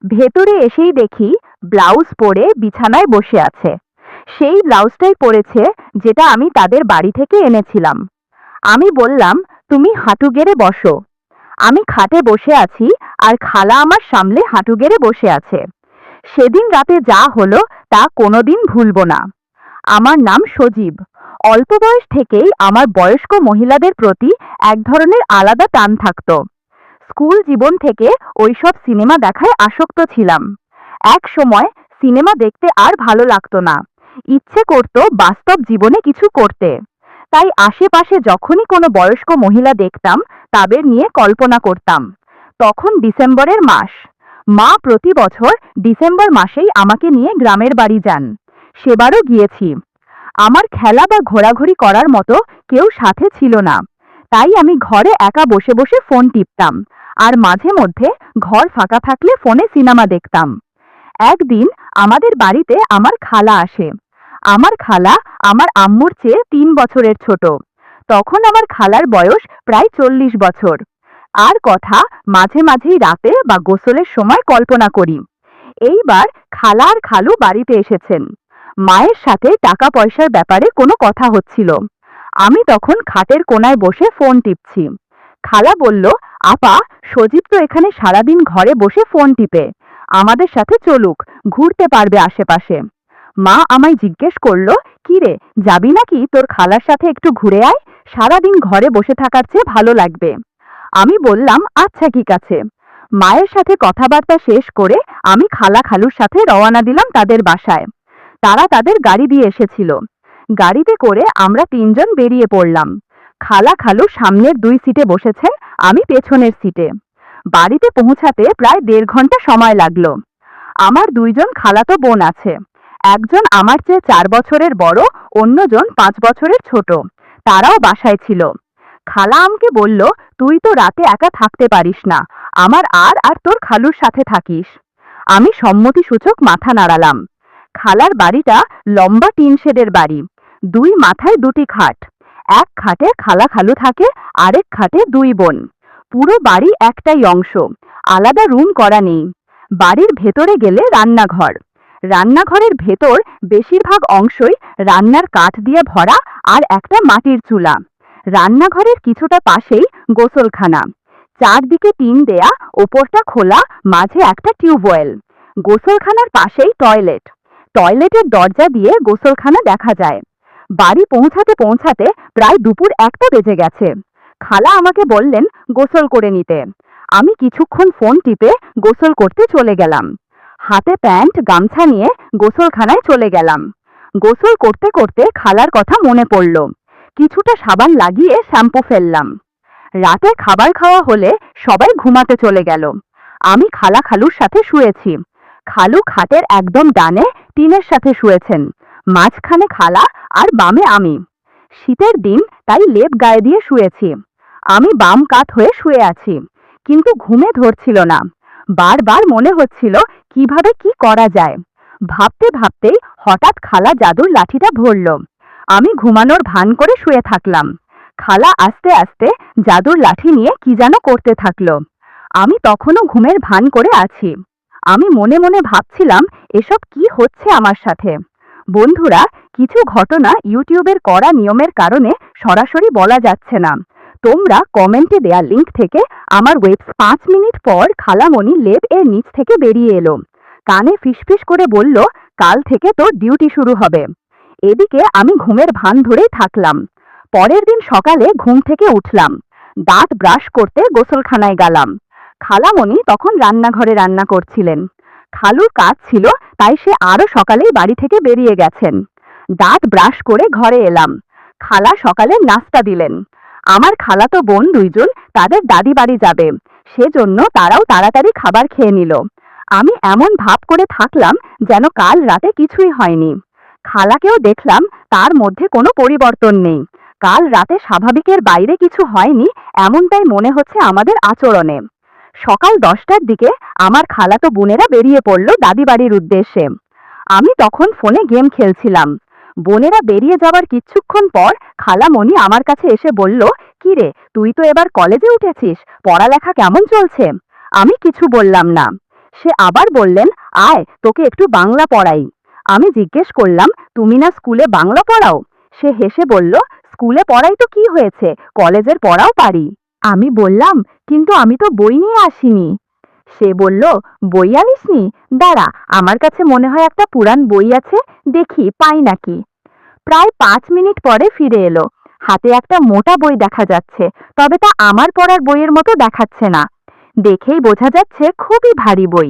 ভেতরে এসেই দেখি ব্লাউজ পরে বিছানায় বসে আছে। সেই ব্লাউজটাই পরেছে যেটা আমি তাদের বাড়ি থেকে এনেছিলাম। আমি বললাম, তুমি হাঁটু গেড়ে বসো। আমি খাটে বসে আছি আর খালা আমার সামনে হাঁটু গেড়ে বসে আছে। সেদিন রাতে যা হলো তা কোনোদিন ভুলব না। আমার নাম সজীব। অল্প বয়স থেকেই আমার বয়স্ক মহিলাদের প্রতি এক ধরনের আলাদা টান থাকতো। স্কুল জীবন থেকে ওইসব সিনেমা দেখায় আসক্ত ছিলাম। এক সময় সিনেমা দেখতে আর ভালো লাগতো না। ইচ্ছে করতো বাস্তব জীবনে কিছু করতে। তাই আশেপাশে যখনই কোনো বয়স্ক মহিলা দেখতাম তাদের নিয়ে কল্পনা করতাম। তখন ডিসেম্বরের মাস। মা প্রতি বছর ডিসেম্বর মাসেই আমাকে নিয়ে গ্রামের বাড়ি যান। সেবারও গিয়েছি। আমার খেলা বা ঘোরাঘুরি করার মতো কেউ সাথে ছিল না। তাই আমি ঘরে একা বসে বসে ফোন টিপতাম আর মাঝে মধ্যে ঘর ফাঁকা থাকলে ফোনে সিনেমা দেখতাম। একদিন আমাদের বাড়িতে আমার খালা আসে। আমার খালা আমার আম্মুর চেয়ে 3 বছরের ছোট। তখন আমার খালার বয়স প্রায় 40 বছর। আর কথা মাঝে মাঝেই রাতে বা গোসলের সময় কল্পনা করি। এইবার খালা আর খালু বাড়িতে এসেছেন। মায়ের সাথে টাকা পয়সার ব্যাপারে কোনো কথা হচ্ছিল। আমি তখন খাটের কোনায় বসে ফোন টিপছি। খালা বলল, আপা, সজীব তো এখানে সারাদিন ঘরে বসে ফোন টিপে, আমাদের সাথে চলুক, ঘুরতে পারবে আশেপাশে। মা আমায় জিজ্ঞেস করলো, কি রে, যাবি নাকি? তোর খালার সাথে একটু ঘুরে আয়, সারাদিন ঘরে বসে থাকার চেয়ে ভালো লাগবে। আমি বললাম, আচ্ছা ঠিক আছে। মায়ের সাথে কথাবার্তা শেষ করে আমি খালা খালুর সাথে রওনা দিলাম তাদের বাসায়। তারা তাদের গাড়ি দিয়ে এসেছিল। গাড়িতে করে আমরা 3জন বেরিয়ে পড়লাম। খালা খালু সামনের 2 সিটে বসেছেন, আমি পেছনের সিটে। বাড়িতে পৌঁছাতে প্রায় 1.5 ঘন্টা সময় লাগলো। আমার 2জন খালাতো বোন আছে। একজন আমার চেয়ে 4 বছরের বড়, অন্যজন 5 বছরের ছোট। তারাও বাসায় ছিল। খালা আমাকে বলল, তুই তো রাতে একা থাকতে পারিস না, আমার আর তোর খালুর সাথে থাকিস। আমি সম্মতিসূচক মাথা নাড়ালাম। খালার বাড়িটা লম্বা টিন শেডের বাড়ি। 2 মাথায় 2টি খাট। এক খাটে খালা খালু থাকে, আরেক খাটে 2 বোন। পুরো বাড়ি একটাই অংশ, আলাদা রুম করা নেই। বাড়ির ভেতরে গেলে রান্নাঘর। রান্নাঘরের ভেতর বেশিরভাগ অংশই রান্নার কাঠ দিয়ে ভরা আর একটা মাটির চুলা। রান্নাঘরের কিছুটা পাশেই গোসলখানা। চারদিকে টিন দেয়া, ওপরটা খোলা, মাঝে একটা টিউবওয়েল। গোসলখানার পাশেই টয়লেট। টয়লেটের দরজা দিয়ে গোসলখানা দেখা যায়। বাড়ি পৌঁছাতে পৌঁছাতে প্রায় দুপুর 1টা বেজে গেছে। খালা আমাকে বললেন গোসল করে নিতে। আমি কিছুক্ষণ ফোন টিপে গোসল করতে চলে গেলাম। হাতে প্যান্ট গামছা নিয়ে গোসলখানায় চলে গেলাম। গোসল করতে করতে খালার কথা মনে পড়ল। কিছুটা সাবান লাগিয়ে শ্যাম্পু ফেললাম। রাতে খাবার খাওয়া হলে সবাই ঘুমাতে চলে গেল। আমি খালা খালুর সাথে শুয়েছি। খালু খাটের একদম ডানে টিনের সাথে শুয়েছেন। মাঝখানে খালা আর বামে আমি। শীতের দিন, তাই লেপ গায়ে দিয়ে শুয়েছি। আমি বাম কাত হয়ে শুয়ে আছি, কিন্তু ঘুমে ধরছিল না। বারবার মনে হচ্ছিল কিভাবে কি করা যায়। ভাবতে ভাবতেই হঠাৎ খালা জাদুর লাঠিটা ধরল। আমি ঘুমানোর ভান করে শুয়ে থাকলাম। খালা আস্তে আস্তে জাদুর লাঠি নিয়ে কি যেন করতে থাকলো। আমি তখনও ঘুমের ভান করে আছি। আমি মনে মনে ভাবছিলাম, এসব কি হচ্ছে আমার সাথে। বন্ধুরা, কিছু ঘটনা ইউটিউবের কড়া নিয়মের কারণে সরাসরি বলা যাচ্ছে না। তোমরা কমেন্টে দেয়া লিংক থেকে আমার ওয়েবস 5 মিনিট পর খালামণি লেব এর নিচ থেকে বেরিয়ে এলো। কানে ফিসফিস করে বলল, কাল থেকে তোর ডিউটি শুরু হবে। এদিকে আমি ঘুমের ভান ধরেই থাকলাম। পরের দিন সকালে ঘুম থেকে উঠলাম। দাঁত ব্রাশ করতে গোসলখানায় গেলাম। খালামণি তখন রান্নাঘরে রান্না করছিলেন। খালুর কাজ ছিল, তাই সে আরো সকালেই বাড়ি থেকে বেরিয়ে গেছেন। দাঁত ব্রাশ করে ঘরে এলাম। খালা সকালে নাস্তা দিলেন। আমার খালাতো বোন 2জন তাদের দাদি বাড়ি যাবে, সেজন্য তারাও তাড়াতাড়ি খাবার খেয়ে নিল। আমি এমন ভাব করে থাকলাম যেন কাল রাতে কিছুই হয়নি। খালাকেও দেখলাম, তার মধ্যে কোনো পরিবর্তন নেই। কাল রাতে স্বাভাবিকের বাইরে কিছু হয়নি এমনটাই মনে হচ্ছে আমাদের আচরণে। সকাল 10টার দিকে আমার খালাতো বোনেরা বেরিয়ে পড়ল দাদি বাড়ির উদ্দেশ্যে। আমি তখন ফোনে গেম খেলছিলাম। বোনেরা বেরিয়ে যাবার কিছুক্ষণ পর খালামণি আমার কাছে এসে বলল, কি রে, তুই তো এবার কলেজে উঠেছিস, পড়ালেখা কেমন চলছে? আমি কিছু বললাম না। সে আবার বললেন, আয় তোকে একটু বাংলা পড়াই। আমি জিজ্ঞেস করলাম, তুমি না স্কুলে বাংলা পড়াও? সে হেসে বলল, স্কুলে পড়াই তো কি হয়েছে, কলেজের পড়াও পারি। আমি বললাম, কিন্তু আমি তো বই নিয়ে আসিনি। সে বলল, বই আনিসনি? দাঁড়া, আমার কাছে মনে হয় একটা পুরান বই আছে, দেখি পাই নাকি। প্রায় 5 মিনিট পরে ফিরে এলো। হাতে একটা মোটা বই দেখা যাচ্ছে, তবে তা আমার পড়ার বইয়ের মতো দেখাচ্ছে না। দেখেই বোঝা যাচ্ছে খুবই ভারী বই।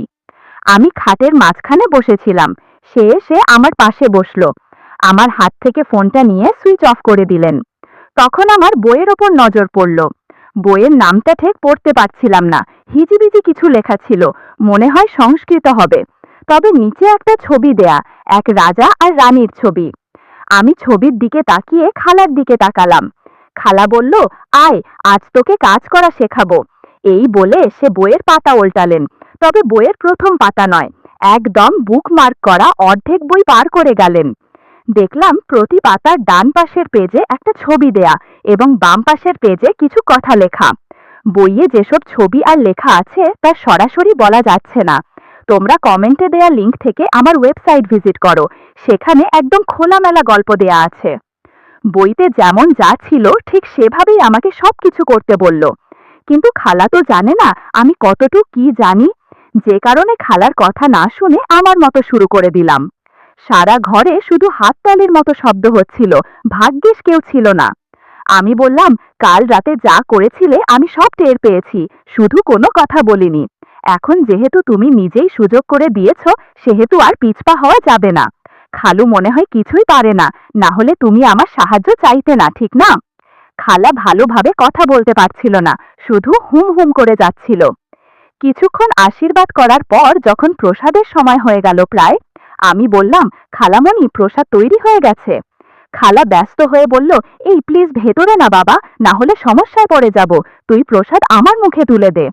আমি খাটের মাঝখানে বসেছিলাম। সে এসে আমার পাশে বসলো। আমার হাত থেকে ফোনটা নিয়ে সুইচ অফ করে দিলেন। তখন আমার বইয়ের ওপর নজর পড়ল। বইয়ের নামটা ঠিক পড়তে পারছিলাম না, হিজিবিজি কিছু লেখা ছিল, মনে হয় সংস্কৃত হবে। তবে নিচে একটা ছবি দেয়া, এক রাজা আর রানীর ছবি। আমি ছবির দিকে তাকিয়ে খালার দিকে তাকালাম। খালা বলল, আয় আজ তোকে কাজ করা শেখাবো। এই বলে সে বইয়ের পাতা উল্টালেন, তবে বইয়ের প্রথম পাতা নয়, একদম বুকমার্ক করা অর্ধেক বই পার করে গেলেন। দেখলাম প্রতি পাতার ডান পাশের পেজে একটা ছবি দেয়া এবং বাম পাশের পেজে কিছু কথা লেখা। বইয়ে যেসব ছবি আর লেখা আছে তা সরাসরি বলা যাচ্ছে না। তোমরা কমেন্টে দেয়া লিংক থেকে আমার ওয়েবসাইট ভিজিট করো, সেখানে একদম খোলামেলা গল্প দেয়া আছে। বইতে যেমন যা ছিল ঠিক সেভাবেই আমাকে সবকিছু করতে বলল। কিন্তু খালা তো জানে না আমি কতটুকু কি জানি, যে কারণে খালার কথা না শুনে আমার মতো শুরু করে দিলাম। সারা ঘরে শুধু হাততালির মতো শব্দ হচ্ছিল, ভাগ্যিস কেউ ছিল না। আমি বললাম, কাল রাতে যা করেছিলে আমি সব টের পেয়েছি, শুধু কোনো কথা বলিনি। এখন যেহেতু তুমি নিজেই সুযোগ করে দিয়েছ, সেহেতু আর পিছপা হওয়া যাবে না। খালু মনে হয় কিছুই পারে না, না হলে তুমি আমার সাহায্য চাইতে না, ঠিক না? খালা ভালোভাবে কথা বলতে পারছিল না, শুধু হুম হুম করে যাচ্ছিল। কিছুক্ষণ আশীর্বাদ করার পর যখন প্রসাদের সময় হয়ে গেল প্রায়, আমি বললাম, খালামণি প্রসাদ তৈরি হয়ে গেছে। খালা ব্যস্ত হয়ে বলল, এই প্লিজ ভেতরে না বাবা, না হলে সমস্যায় পড়ে যাব, তুই প্রসাদ আমার মুখে তুলে দে।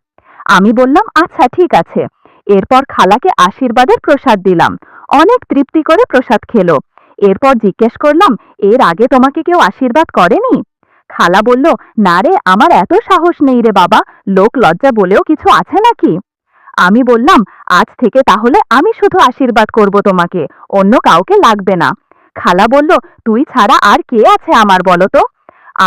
আমি বললাম, আচ্ছা ঠিক আছে। এরপর খালাকে আশীর্বাদের প্রসাদ দিলাম। অনেক তৃপ্তি করে প্রসাদ খেলো। এরপর জিজ্ঞেস করলাম, এর আগে তোমাকে কেউ আশীর্বাদ করেনি? খালা বলল, না রে, আমার এত সাহস নেই রে বাবা, লোক লজ্জা বলেও কিছু আছে নাকি? আমি বললাম, আজ থেকে তাহলে আমি শুধু আশীর্বাদ করব তোমাকে, অন্য কাউকে লাগবে না। খালা বলল, তুই ছাড়া আর কে আছে আমার বলো তো?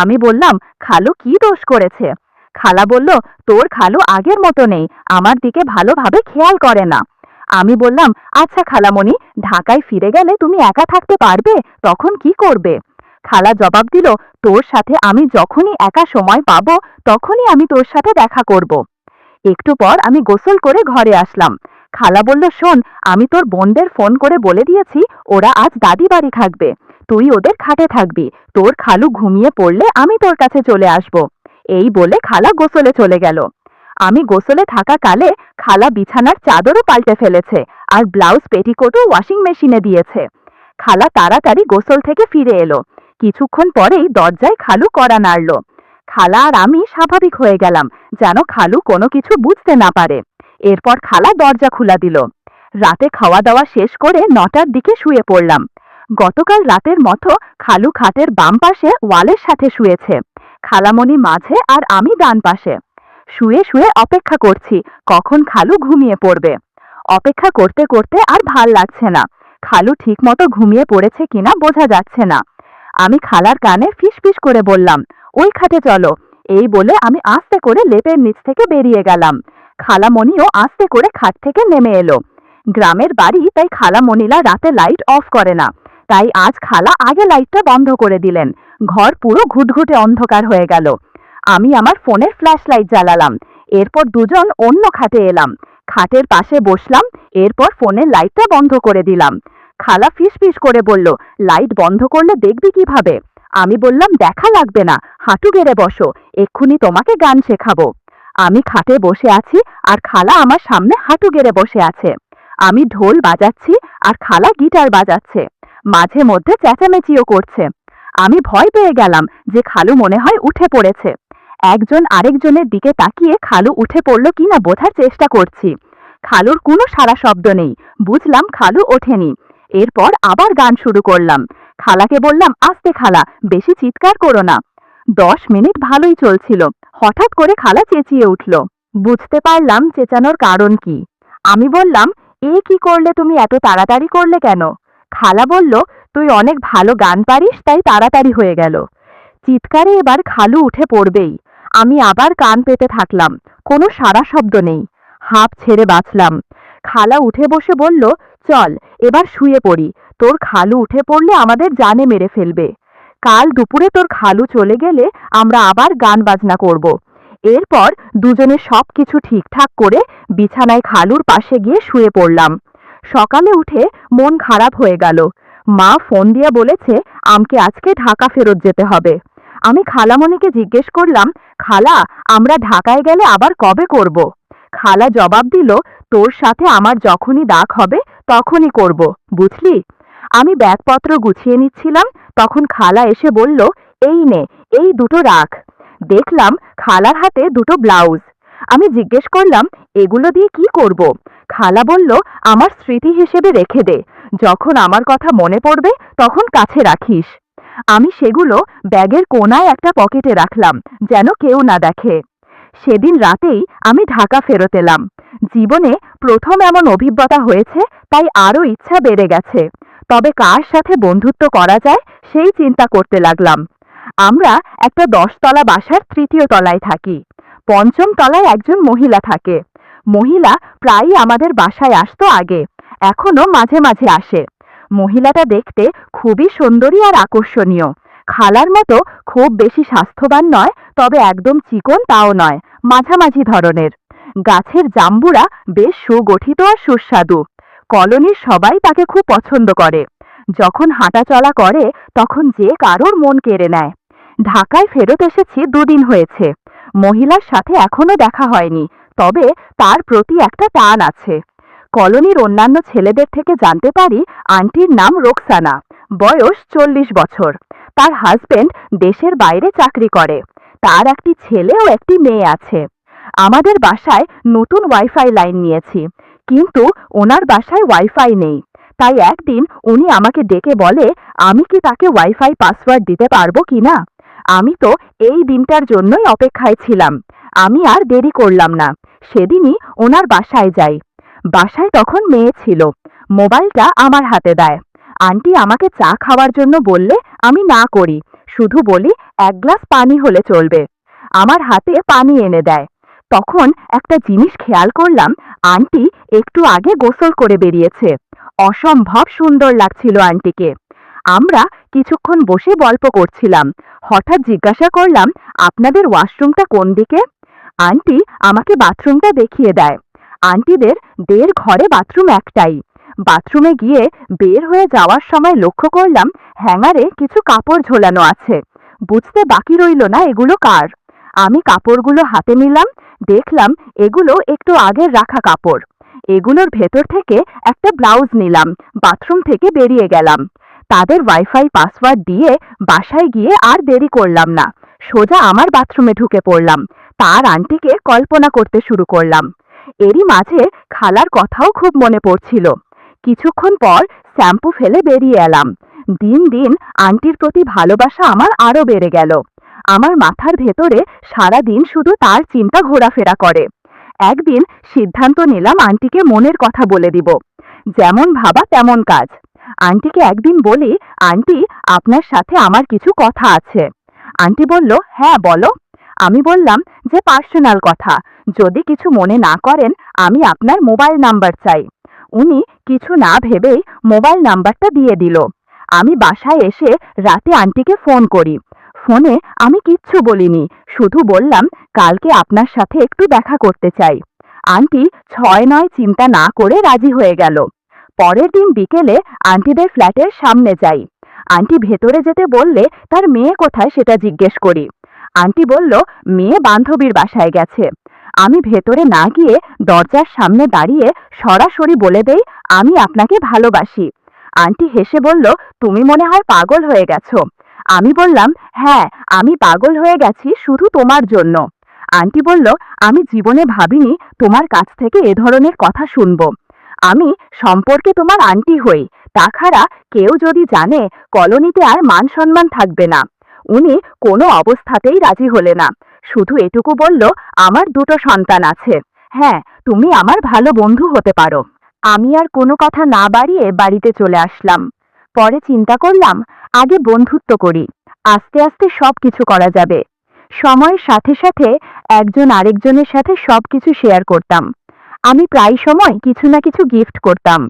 আমি বললাম, খালু কি দোষ করেছে? খালা বলল, তোর খালু আগের মতো নেই, আমার দিকে ভালোভাবে খেয়াল করে না। আমি বললাম, আচ্ছা খালামণি, ঢাকায় ফিরে গেলে তুমি একা থাকতে পারবে, তখন কি করবে? খালা জবাব দিল, তোর সাথে আমি যখনই একা সময় পাবো তখনই আমি তোর সাথে দেখা করব। একটু পর আমি গোসল করে ঘরে আসলাম। খালা বলল, শোন, আমি তোর বোনদের ফোন করে বলে দিয়েছি ওরা আজ দাদি বাড়ি থাকবে, তুই ওদের খাটে থাকবি, তোর খালু ঘুমিয়ে পড়লে আমি তোর কাছে চলে আসব। এই বলে খালা গোসলে চলে গেল। আমি গোসলে থাকা কালে খালা বিছানার চাদরও পাল্টে ফেলেছে আর ব্লাউজ পেটিকোটও ওয়াশিং মেশিনে দিয়েছে। খালা তাড়াতাড়ি গোসল থেকে ফিরে এলো। কিছুক্ষণ পরেই দরজায় খালু কড়া নাড়ল। খালা আর আমি স্বাভাবিক হয়ে গেলাম, যেন খালু কোনো কিছু বুঝতে না পারে। এরপর খালা দরজা খুলে দিল। রাতে খাওয়া দাওয়া শেষ করে 9টার দিকে শুয়ে পড়লাম। গতকাল রাতের মতো খালু খাটের বাম পাশে ওয়ালের সাথে শুয়েছে, খালামণি মাঝে আর আমি ডান পাশে। শুয়ে শুয়ে অপেক্ষা করছি কখন খালু ঘুমিয়ে পড়বে। অপেক্ষা করতে করতে আর ভাল লাগছে না, খালু ঠিক মতো ঘুমিয়ে পড়েছে কিনা বোঝা যাচ্ছে না। আমি খালার কানে ফিসফিস করে বললাম, ওই খাটে চলো। এই বলে আমি আস্তে করে লেপের নিচ থেকে বেরিয়ে গেলাম। খালামণিও আস্তে করে খাট থেকে নেমে এলো। গ্রামের বাড়ি, তাই খালামণিরা রাতে লাইট অফ করে না, তাই আজ খালা আগে লাইটটা বন্ধ করে দিলেন। ঘর পুরো ঘুটঘুটে অন্ধকার হয়ে গেল। আমি আমার ফোনের ফ্ল্যাশ লাইট জ্বালালাম। এরপর দুজন অন্য খাটে এলাম, খাটের পাশে বসলাম। এরপর ফোনের লাইটটা বন্ধ করে দিলাম। খালা ফিসফিস করে বলল, লাইট বন্ধ করলে দেখবি কিভাবে? আমি বললাম, দেখা লাগবে না, হাঁটু গেড়ে বসো, এক্ষুনি তোমাকে গান শেখাবো। আমি খাটে বসে আছি আর খালা আমার সামনে হাঁটু গেড়ে বসে আছে। আমি ঢোল বাজাচ্ছি আর খালা গিটার বাজাচ্ছে, মাঝে মধ্যে চেঁচামেচিও করছে। আমি ভয় পেয়ে গেলাম যে খালু মনে হয় উঠে পড়েছে। একজন আরেকজনের দিকে তাকিয়ে খালু উঠে পড়ল কিনা বোঝার চেষ্টা করছি। খালুর কোনো সারা শব্দ নেই, বুঝলাম খালু ওঠেনি। এরপর আবার গান শুরু করলাম। খালাকে বললাম, আস্তে খালা, বেশি চিৎকার করো না। 10 মিনিট ভালোই চলছিল, হঠাৎ করে খালা চেঁচিয়ে উঠল। বুঝতে পারলাম চেঁচানোর কারণ কি। আমি বললাম, এ কি করলে তুমি, এত তাড়াতাড়ি করলে কেন? খালা বলল, তুই অনেক ভালো গান পারিস তাই তাড়াতাড়ি হয়ে গেল। চিৎকারে এবার খালু উঠে পড়বেই। আমি আবার কান পেতে থাকলাম, কোনো সাড়া শব্দ নেই। হাঁপ ছেড়ে বাঁচলাম। খালা উঠে বসে বলল, চল এবার শুয়ে পড়ি, তোর খালু উঠে পড়লে আমাদের জানে মেরে ফেলবে। কাল দুপুরে তোর খালু চলে গেলে আমরা আবার গান বাজনা করব। এরপর দুজনে সবকিছু ঠিকঠাক করে বিছানায় খালুর পাশে গিয়ে শুয়ে পড়লাম। সকালে উঠে মন খারাপ হয়ে গেল। মা ফোন দিয়ে বলেছে আমকে আজকে ঢাকা ফেরত যেতে হবে। আমি খালামণিকে জিজ্ঞেস করলাম, খালা, আমরা ঢাকায় গেলে আবার কবে করব? খালা জবাব দিল, তোর সাথে আমার যখনই ডাক হবে তখনই করব, বুঝলি? আমি ব্যাগপত্র গুছিয়ে নিচ্ছিলাম, তখন খালা এসে বলল, এই নে, এই দুটো রাখ। দেখলাম খালার হাতে দুটো ব্লাউজ। আমি জিজ্ঞেস করলাম, এগুলো দিয়ে কি করব? খালা বলল, আমার স্মৃতি হিসেবে রেখে দে, যখন আমার কথা মনে পড়বে তখন কাছে রাখিস। আমি সেগুলো ব্যাগের কোনায় একটা পকেটে রাখলাম, যেন কেউ না দেখে। সেদিন রাতেই আমি ঢাকা ফেরত এলাম। জীবনে প্রথম এমন অভিজ্ঞতা হয়েছে, তাই আরো ইচ্ছা বেড়ে গেছে। তবে কার সাথে বন্ধুত্ব করা যায় সেই চিন্তা করতে লাগলাম। আমরা একটা 10 তলা বাসার 3য় তলায় থাকি। 5ম তলায় একজন মহিলা থাকে। মহিলা প্রায়ই আমাদের বাসায় আসতো আগে, এখনো মাঝে মাঝে আসে। মহিলাটা দেখতে খুবই সুন্দরী আর আকর্ষণীয়। খালার মতো খুব বেশি স্বাস্থ্যবান নয়, তবে একদম চিকন তাও নয়, মাঝামাঝি ধরনের। গাছের জাম্বুরা বেশ সুগঠিত আর সুস্বাদু। কলোনির সবাই তাকে খুব পছন্দ করে। যখন হাঁটাচলা করে তখন যে কারোর মন কেড়ে নেয়। ঢাকায় ফেরত এসেছি 2 দিন হয়েছে। মহিলার সাথে এখনো দেখা হয়নি, তবে তার প্রতি একটা টান আছে। কলোনির অন্যান্য ছেলেদের থেকে জানতে পারি আন্টির নাম রোকসানা, বয়স 40 বছর। তার হাজবেন্ড দেশের বাইরে চাকরি করে। তার একটি ছেলে ও একটি মেয়ে আছে। আমাদের বাসায় নতুন ওয়াইফাই লাইন নিয়েছি, কিন্তু ওনার বাসায় ওয়াইফাই নেই। তাই একদিন উনি আমাকে ডেকে বলে, আমি কি তাকে ওয়াইফাই পাসওয়ার্ড দিতে পারবো কিনা। আমি তো এই দিনটার জন্যই অপেক্ষায় ছিলাম। আমি আর দেরি করলাম না, সেদিনই ওনার বাসায় যাই। বাসায় তখন মেয়ে ছিল। মোবাইলটা আমার হাতে দেয়। আন্টি আমাকে চা খাওয়ার জন্য বললে আমি না করি, শুধু বলি 1 গ্লাস পানি হলে চলবে। আমার হাতে পানি এনে দেয়। তখন একটা জিনিস খেয়াল করলাম, আন্টি একটু আগে গোসল করে বেরিয়েছে। অসম্ভব সুন্দর লাগছিল আন্টিকে। আমরা কিছুক্ষণ বসে গল্প করছিলাম। হঠাৎ জিজ্ঞাসা করলাম, আপনাদের ওয়াশরুমটা কোন দিকে? আন্টি আমাকে বাথরুমটা দেখিয়ে দেয়। আন্টিদের ঘরে বাথরুম একটাই। বাথরুমে গিয়ে বের হয়ে যাওয়ার সময় লক্ষ্য করলাম হ্যাঙ্গারে কিছু কাপড় ঝোলানো আছে। বুঝতে বাকি রইল না এগুলো কার। আমি কাপড়গুলো হাতে নিলাম, দেখলাম এগুলো একটু আগের রাখা কাপড়। এগুলোর ভেতর থেকে একটা ব্লাউজ নিলাম, বাথরুম থেকে বেরিয়ে গেলাম। তাদের ওয়াইফাই পাসওয়ার্ড দিয়ে বাসায় গিয়ে আর দেরি করলাম না, সোজা আমার বাথরুমে ঢুকে পড়লাম। তার আন্টিকে কল্পনা করতে শুরু করলাম। এরই মাঝে খালার কথাও খুব মনে পড়ছিল। কিছুক্ষণ পর শ্যাম্পু ফেলে বেরিয়ে এলাম। দিন দিন আন্টির প্রতি ভালোবাসা আমার আরো বেড়ে গেল। আমার মাথার ভেতরে সারা দিন শুধু তার চিন্তা ঘোরাফেরা করে। একদিন সিদ্ধান্ত নিলাম আন্টিকে মনের কথা বলে দিব। যেমন ভাবা তেমন কাজ। আন্টিকে একদিন বলি, আন্টি, আপনার সাথে আমার কিছু কথা আছে। আন্টি বলল, হ্যাঁ বলো। আমি বললাম যে পার্সোনাল কথা, যদি কিছু মনে না করেন আমি আপনার মোবাইল নাম্বার চাই। উনি কিছু না ভেবেই মোবাইল নাম্বারটা দিয়ে দিল। আমি বাসায় এসে রাতে আন্টিকে ফোন করি। ফোনে আমি কিচ্ছু বলিনি, শুধু বললাম কালকে আপনার সাথে একটু দেখা করতে চাই। আন্টি 6-9 চিন্তা না করে রাজি হয়ে গেল। পরের দিন বিকেলে আন্টিদের ফ্ল্যাটের সামনে যাই। আন্টি ভেতরে যেতে বললে তার মেয়ে কোথায় সেটা জিজ্ঞেস করি। আন্টি বলল মেয়ে বান্ধবীর বাসায় গেছে। আমি ভেতরে না গিয়ে দরজার সামনে দাঁড়িয়ে সরাসরি বলে দেই, আমি আপনাকে ভালোবাসি। আন্টি হেসে বলল, তুমি মনে হয় পাগল হয়ে গেছো। আমি বললাম, হ্যাঁ, আমি পাগল হয়ে গেছি শুধু তোমার জন্য। আন্টি বলল, আমি জীবনে ভাবিনি তোমার কাছ থেকে এ ধরনের কথা শুনবো। আমি সম্পর্কে তোমার আন্টি হই, তাছাড়া কেউ যদি জানে কলোনিতে আর মান সম্মান থাকবে না। উনি কোনো অবস্থাতেই রাজি হলে না, শুধু এটুকু বলল, আমার 2টো সন্তান আছে। হ্যাঁ, তুমি আমার ভালো বন্ধু হতে পারো। আমি আর কোনো কথা না বাড়িয়ে বাড়িতে চলে আসলাম। পরে চিন্তা করলাম, আগে বন্ধুত্ব করি, আস্তে আস্তে সবকিছু করা যাবে। সময়ের সাথে সাথে একজন আরেকজনের সাথে সবকিছু শেয়ার করতাম। আমি প্রায় সময় কিছু না কিছু গিফট করতাম।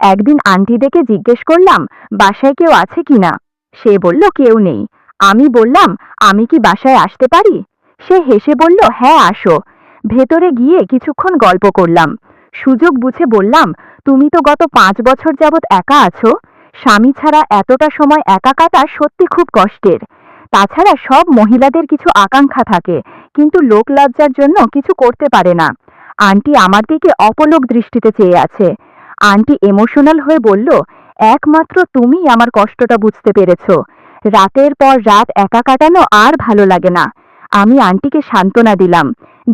একদিন আন্টি ডেকে জিজ্ঞেস করলাম, বাসায় কেউ আছে কিনা। সে বলল কেউ নেই। আমি বললাম, আমি কি বাসায় আসতে পারি? সে হেসে বলল, হ্যাঁ আসো। ভেতরে গিয়ে কিছুক্ষণ গল্প করলাম। সুযোগ বুঝে বললাম, তুমি তো গত 5 বছর যাবৎ একা আছো। স্বামী ছাড়া এতটা সময় একা কাটা সত্যি খুব কষ্টের। তাছাড়া সব মহিলাদের কিছু আকাঙ্ক্ষা থাকে, কিন্তু লোক লজ্জার জন্য কিছু করতে পারে না। আন্টি আমার দিকে অপলক দৃষ্টিতে চেয়ে আছে। আন্টি ইমোশনাল হয়ে বলল, একমাত্র তুমি আমার কষ্টটা বুঝতে পেরেছো। রাতের পর রাত একা কাটানো আর ভালো লাগে না। আমি আন্টিকে সান্ত্বনা দিলাম।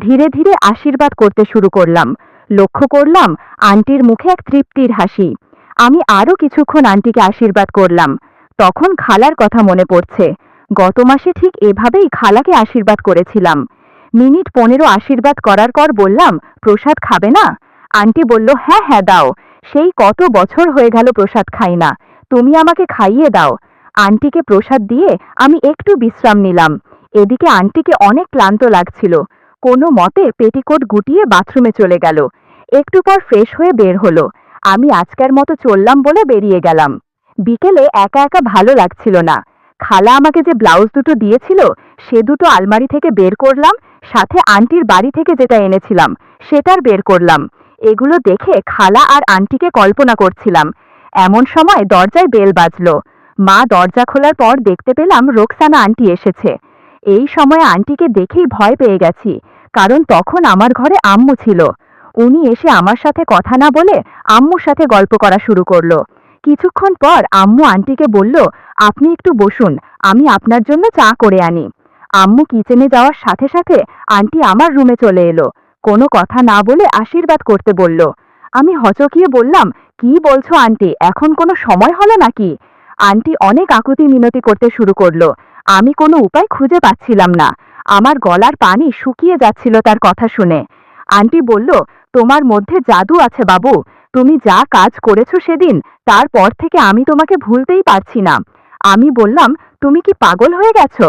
ধীরে ধীরে আশীর্বাদ করতে শুরু করলাম। লক্ষ্য করলাম আন্টির মুখে এক তৃপ্তির হাসি। আমি আরো কিছুক্ষণ আন্টিকে আশীর্বাদ করলাম। তখন খালার কথা মনে পড়ছে। গত মাসে ঠিক এভাবেই খালাকে আশীর্বাদ করেছিলাম। মিনিট 15 আশীর্বাদ করার পর বললাম, প্রসাদ খাবে না? আন্টি বলল, হ্যাঁ হ্যাঁ দাও। সেই কত বছর হয়ে গেল প্রসাদ খাই না, তুমি আমাকে খাইয়ে দাও। আন্টিকে প্রসাদ দিয়ে আমি একটু বিশ্রাম নিলাম। এদিকে আন্টিকে অনেক ক্লান্ত লাগছিল। কোনো মতে পেটিকোট গুটিয়ে বাথরুমে চলে গেল। একটু পর ফ্রেশ হয়ে বের হলো। আমি আজকের মতো চললাম বলে বেরিয়ে গেলাম। বিকেলে একা একা ভালো লাগছিল না। খালা আমাকে যে ব্লাউজ দুটো দিয়েছিল সে দুটো আলমারি থেকে বের করলাম, সাথে আন্টির বাড়ি থেকে যেটা এনেছিলাম সেটার বের করলাম। এগুলো দেখে খালা আর আন্টিকে কল্পনা করছিলাম। এমন সময় দরজায় বেল বাজলো। মা দরজা খোলার পর দেখতে পেলাম রোকসানা আন্টি এসেছে। এই সময় আন্টিকে দেখেই ভয় পেয়ে গেছি, কারণ তখন আমার ঘরে আম্মু ছিল। উনি এসে আমার সাথে কথা না বলে আম্মুর সাথে গল্প করা শুরু করলো। কিছুক্ষণ পর আম্মু আন্টিকে বলল, আপনি একটু বসুন, আমি আপনার জন্য চা করে আনি। আম্মু কিচেনে যাওয়ার সাথে সাথে আন্টি আমার রুমে চলে এলো। কোনো কথা না বলে আশীর্বাদ করতে বলল। আমি হচকিয়ে বললাম, কি বলছো আন্টি, এখন কোনো সময় হলো নাকি? আন্টি অনেক আকুতি মিনতি করতে শুরু করলো। আমি কোনো উপায় খুঁজে পাচ্ছিলাম না। আমার গলার পানি শুকিয়ে যাচ্ছিল তার কথা শুনে। আন্টি বলল, তোমার মধ্যে জাদু আছে বাবু। তুমি যা কাজ করেছো সেদিন, তারপর থেকে আমি তোমাকে ভুলতেই পারছি না। আমি বললাম, তুমি কি পাগল হয়ে গেছো?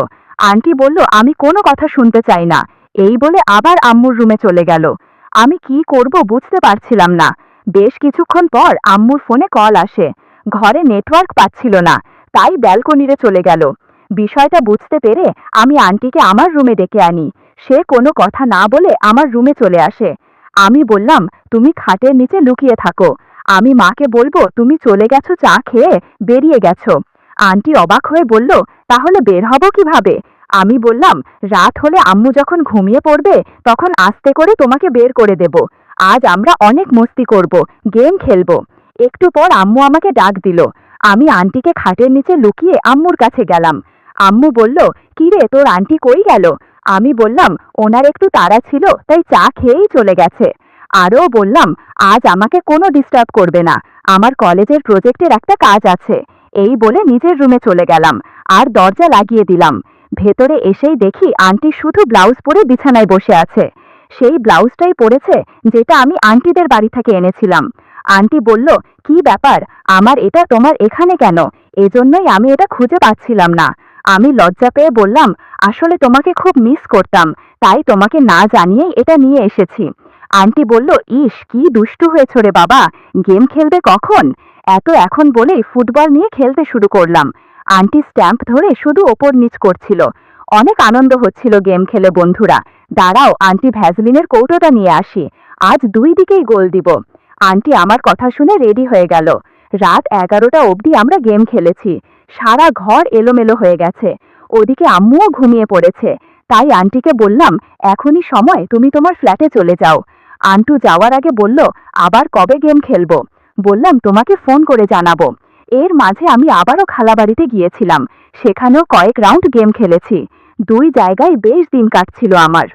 আন্টি বলল, আমি কোনো কথা শুনতে চাই না। এই বলে আবার আম্মুর রুমে চলে গেল। আমি কি করব বুঝতে পারছিলাম না। বেশ কিছুক্ষণ পর আম্মুর ফোনে কল আসে। ঘরে নেটওয়ার্ক পাচ্ছিল না, তাই ব্যালকনিতে চলে গেল। বিষয়টা বুঝতে পেরে আমি আন্টিকে আমার রুমে ডেকে আনি। সে কোনো কথা না বলে আমার রুমে চলে আসে। আমি বললাম, তুমি খাটের নিচে লুকিয়ে থাকো, আমি মাকে বলবো তুমি চলে গেছো চা খেয়ে বেরিয়ে গেছো। আন্টি অবাক হয়ে বলল, তাহলে বের হব কিভাবে? আমি বললাম, রাত হলে আম্মু যখন ঘুমিয়ে পড়বে তখন আস্তে করে তোমাকে বের করে দেব। আজ আমরা অনেক মস্তি করব, গেম খেলবো। একটু পর আম্মু আমাকে ডাক দিল। আমি আন্টিকে খাটের নিচে লুকিয়ে আম্মুর কাছে গেলাম। আম্মু বলল, কি রে, তোর আন্টি কই গেল? আমি বললাম, ওনার একটু তাড়া ছিল তাই চা খেয়েই চলে গেছে। আরও বললাম, আজ আমাকে কোনো ডিস্টার্ব করবে না, আমার কলেজের প্রজেক্টের একটা কাজ আছে। এই বলে নিজের রুমে চলে গেলাম আর দরজা লাগিয়ে দিলাম। ভেতরে এসেই দেখি আন্টি শুধু ব্লাউজ পরে বিছানায় বসে আছে। সেই ব্লাউজটাই পরেছে যেটা আমি আন্টিদের বাড়ি থেকে এনেছিলাম। আন্টি বলল, কি ব্যাপার, আমার এটা তোমার এখানে কেন? এজন্যই আমি এটা খুঁজে পাচ্ছিলাম না। আমি লজ্জা পেয়ে বললাম, আসলে তোমাকে খুব মিস করতাম, তাই তোমাকে না জানিয়েই এটা নিয়ে এসেছি। আন্টি বলল, ইস কি দুষ্টু হয়েছ রে বাবা, গেম খেলবে কখন? এখন বলেই ফুটবল নিয়ে খেলতে শুরু করলাম। আন্টি স্ট্যাম্প ধরে শুধু ওপর নিচ করছিল। অনেক আনন্দ হচ্ছিল গেম খেলে। বন্ধুরা, দাঁড়াও আন্টি ভ্যাসলিনের কৌটোটা নিয়ে আসি, আজ দুই দিকেই গোল দিব। আন্টি আমার কথা শুনে রেডি হয়ে গেল। রাত 11টা অবধি আমরা গেম খেলেছি। সারা ঘর এলোমেলো হয়ে গেছে। ওদিকে আম্মুও ঘুমিয়ে পড়েছে। তাই আন্টিকে বললাম, এখনই সময়, তুমি তোমার ফ্ল্যাটে চলে যাও। আন্টু যাওয়ার আগে বলল, আবার কবে গেম খেলবো? বললাম, তোমাকে ফোন করে জানাবো। এর মাঝে আমি আবারও খালাবাড়িতে গিয়েছিলাম। সেখানেও কয়েক রাউন্ড গেম খেলেছি। দুই জায়গায় বেশ দিন কাটছিল আমার।